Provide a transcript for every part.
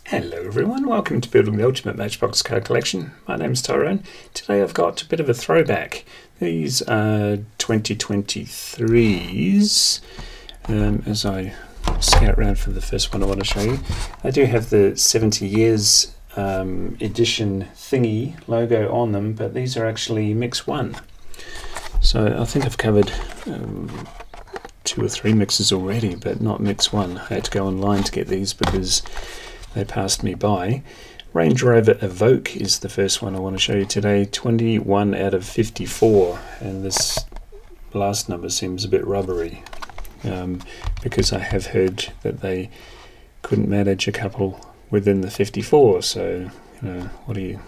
Hello everyone, welcome to Building the Ultimate Matchbox Card Collection. My name's Tyrone. Today I've got a bit of a throwback. These are 2023s. As I scout around for the first one I want to show you, I do have the 70 years edition thingy logo on them, but these are actually mix 1. So I think I've covered 2 or 3 mixes already, but not mix 1. I had to go online to get these because they passed me by. Range Rover Evoque is the first one I want to show you today. 21 out of 54, and this last number seems a bit rubbery because I have heard that they couldn't manage a couple within the 54. So you know, what do you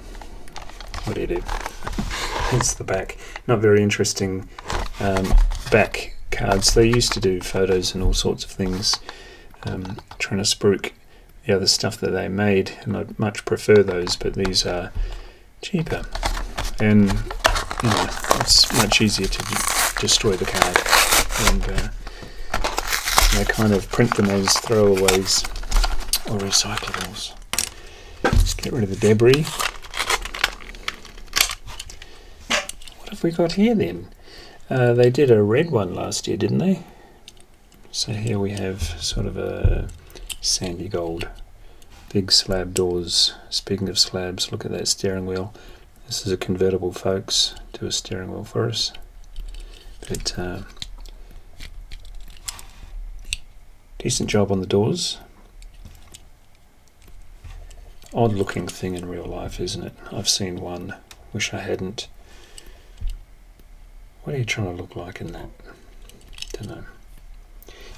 do? It's the back. Not very interesting back cards. They used to do photos and all sorts of things, trying to spruik the other stuff that they made, and I'd much prefer those, but these are cheaper, and you know, it's much easier to destroy the card, and they kind of print them as throwaways or recyclables. Let's get rid of the debris. What have we got here then? They did a red one last year, didn't they? So here we have sort of a sandy gold, big slab doors. Speaking of slabs, look at that steering wheel. This is a convertible, folks. Do a steering wheel for us. But decent job on the doors. Odd looking thing in real life, isn't it? I've seen one, wish I hadn't. What are you trying to look like in that? Don't know.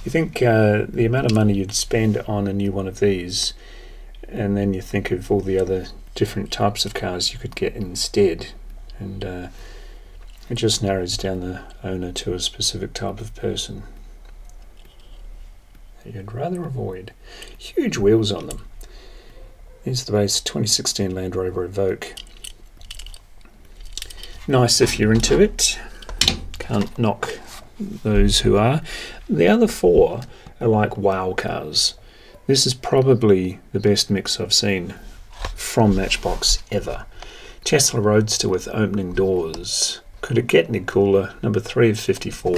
You think the amount of money you'd spend on a new one of these, and then you think of all the other different types of cars you could get instead, and it just narrows down the owner to a specific type of person that you'd rather avoid. Huge wheels on them. Here's the base 2016 Land Rover Evoque. Nice if you're into it. Can't knock those who are. The other 4 are like wow cars. This is probably the best mix I've seen from Matchbox ever. Tesla Roadster with opening doors. Could it get any cooler? Number 3 of 54.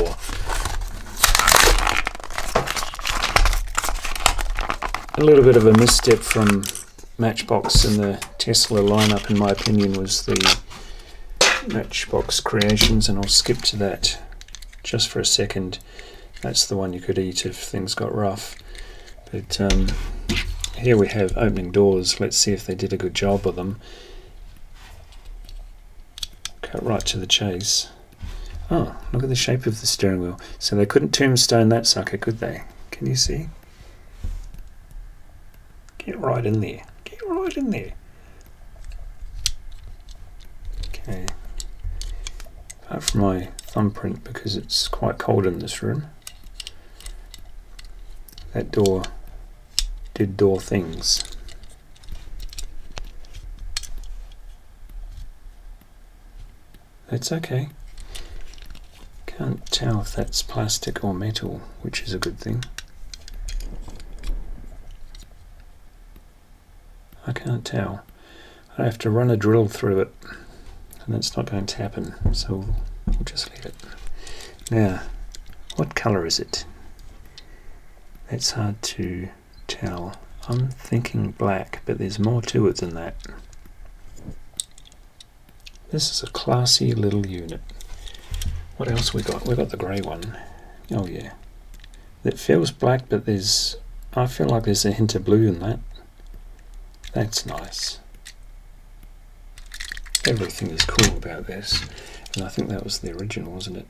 A little bit of a misstep from Matchbox in the Tesla lineup, in my opinion, was the Matchbox Creations, and I'll skip to that just for a second. That's the one you could eat if things got rough. But here we have opening doors. Let's see if they did a good job of them. Cut right to the chase. Oh, look at the shape of the steering wheel. So they couldn't tombstone that sucker, could they? Can you see? Get right in there. Get right in there. Okay. Apart from my thumbprint, because it's quite cold in this room. That door did door things. That's okay. Can't tell if that's plastic or metal, which is a good thing. I can't tell. I have to run a drill through it, and that's not going to happen, so we'll just leave it. Now, what colour is it? It's hard to tell. I'm thinking black, but there's more to it than that. This is a classy little unit. What else we got? We got the grey one. Oh yeah. It feels black, but I feel like there's a hint of blue in that. That's nice. Everything is cool about this. And I think that was the original, wasn't it?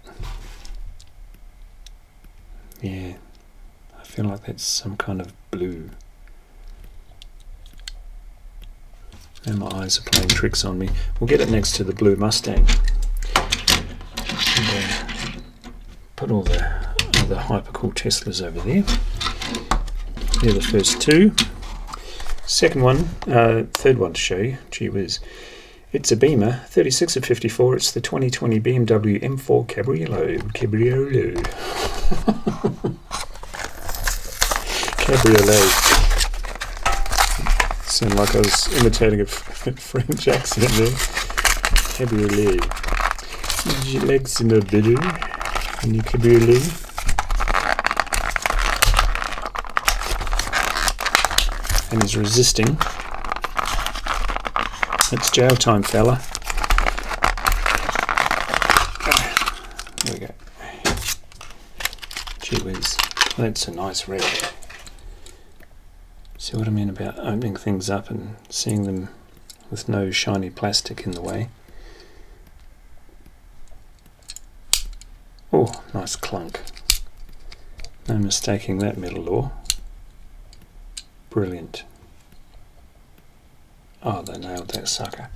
Yeah. I feel like that's some kind of blue. And my eyes are playing tricks on me. We'll get it next to the blue Mustang. And, put all the other hyper cool Teslas over there. They're the first 2. Second one, third one to show you. Gee whiz. It's a Beamer, 36 of 54. It's the 2020 BMW M4 Cabriolet. Cabriolet. Sounded like I was imitating a French accent there. Cabriolet. Your legs in a bitter and your cabriolet. And he's resisting. It's jail time, fella. There we go. Gee whiz. That's a nice red. See what I mean about opening things up and seeing them with no shiny plastic in the way. Oh, nice clunk. No mistaking that metal ore. Brilliant. Oh, they nailed that sucker.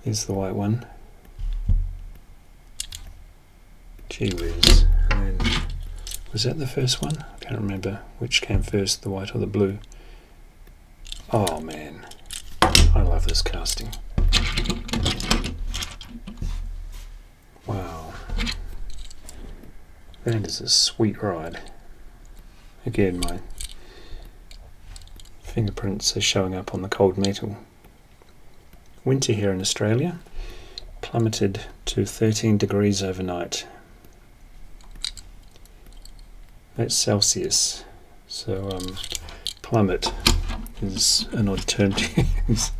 Here's the white one. Gee whiz. And then, was that the first one? I can't remember which came first, the white or the blue. Oh man, I love this casting. Wow. That is a sweet ride. Again, my fingerprints are showing up on the cold metal. Winter here in Australia, plummeted to 13 degrees overnight. That's Celsius, so plummet is an odd term to use.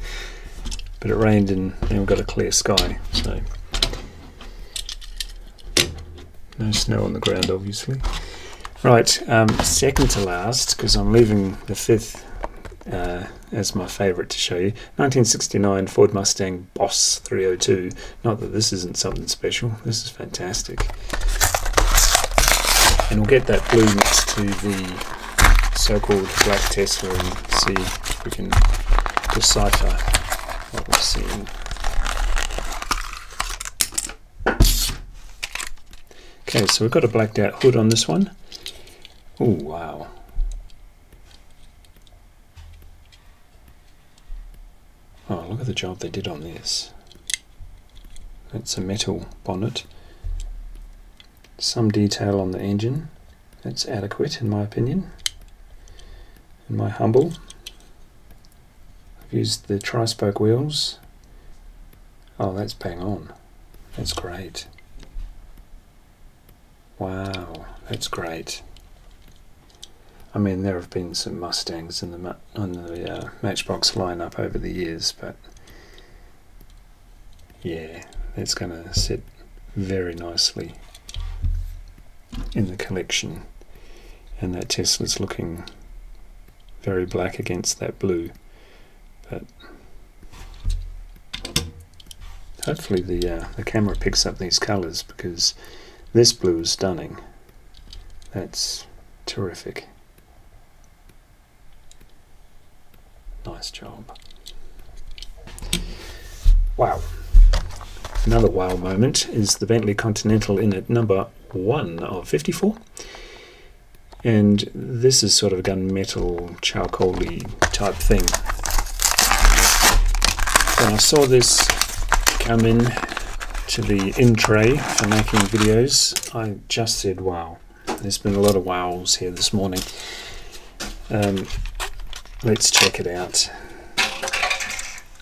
But it rained and we've got a clear sky, so no snow on the ground obviously. Right, second to last, because I'm leaving the fifth as my favourite to show you. 1969 Ford Mustang Boss 302. Not that this isn't something special, this is fantastic. And we'll get that blue next to the so-called black Tesla and see if we can decipher what we're seeing. Okay, so we've got a blacked out hood on this one. Oh wow. Oh, look at the job they did on this. It's a metal bonnet. Some detail on the engine. That's adequate in my opinion. In my humble. I've used the tri-spoke wheels. Oh, that's bang on. That's great. Wow, that's great. I mean, there have been some Mustangs in the Matchbox lineup over the years, but yeah, it's going to sit very nicely in the collection. And that Tesla's looking very black against that blue, but hopefully the camera picks up these colours, because this blue is stunning. That's terrific. Nice job. Wow. Another wow moment is the Bentley Continental in at number 1 of 54. And this is sort of a gunmetal charcoal-y type thing. When I saw this come in to the in tray for making videos, I just said wow. There's been a lot of wows here this morning. Let's check it out.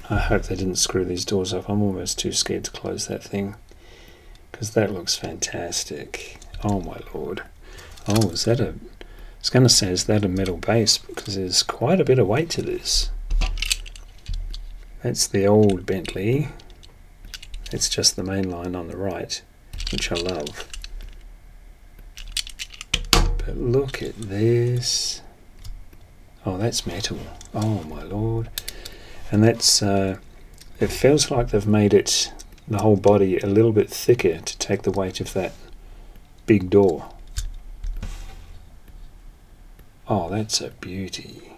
I hope they didn't screw these doors up. I'm almost too scared to close that thing, because that looks fantastic. Oh my lord. Oh, is that a... I was going to say, is that a metal base? Because there's quite a bit of weight to this. That's the old Bentley. It's just the main line on the right, which I love. But look at this. Oh, that's metal. Oh my lord. And that's, it feels like they've made it, the whole body, a little bit thicker to take the weight of that big door. Oh, that's a beauty.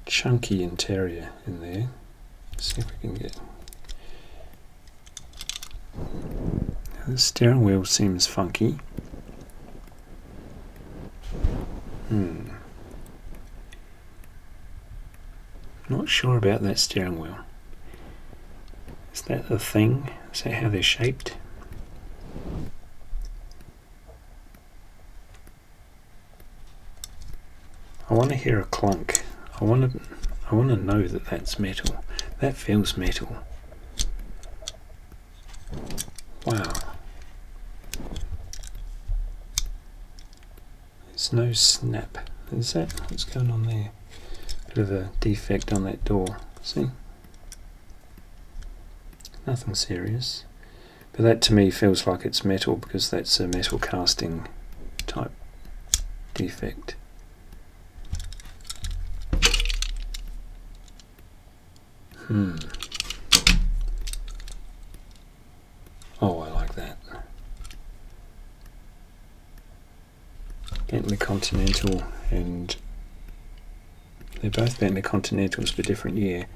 Chunky interior in there. Let's see if we can get... The steering wheel seems funky. Not sure about that steering wheel. Is that a thing? Is that how they're shaped? I want to hear a clunk. I want to know that that's metal. That feels metal. Wow. There's no snap. Is that what's going on there? Bit of a defect on that door. See? Nothing serious. But that to me feels like it's metal because that's a metal casting type defect. Oh, I like that. Bentley Continental, and they're both Bentley Continentals for different year.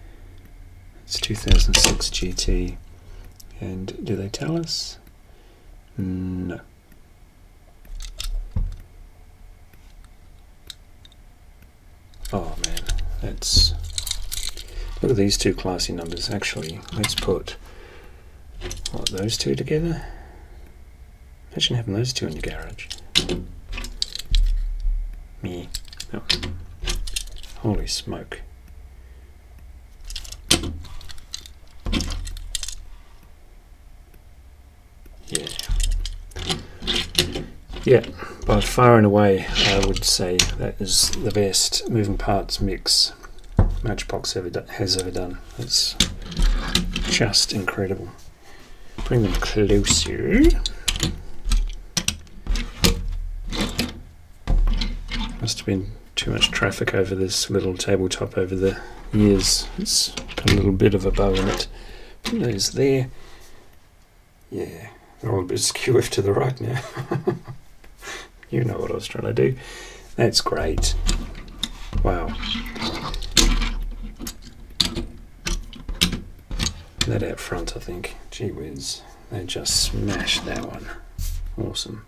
It's 2006 GT. And do they tell us? No. Oh man, that's... Look at these two classy numbers. Actually, let's put those two together. Imagine having those two in your garage. Me. Oh. Holy smoke. Yeah. Yeah, by far and away, I would say that is the best moving parts mix Matchbox has ever done. It's just incredible. Bring them closer. Must have been too much traffic over this little tabletop over the years. It's got a little bit of a bow in it. There's there. Yeah, they're all a bit skew to the right now. You know what I was trying to do. That's great. Wow. That out front, I think. Gee whiz. They just smashed that one. Awesome.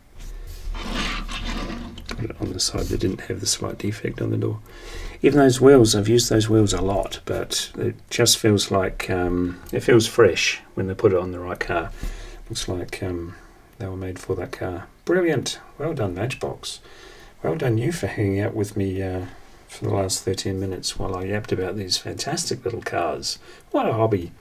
Got it on the side that didn't have the slight defect on the door. Even those wheels, I've used those wheels a lot, but it just feels like, it feels fresh when they put it on the right car. Looks like they were made for that car. Brilliant. Well done, Matchbox. Well done you for hanging out with me for the last 13 minutes while I yapped about these fantastic little cars. What a hobby.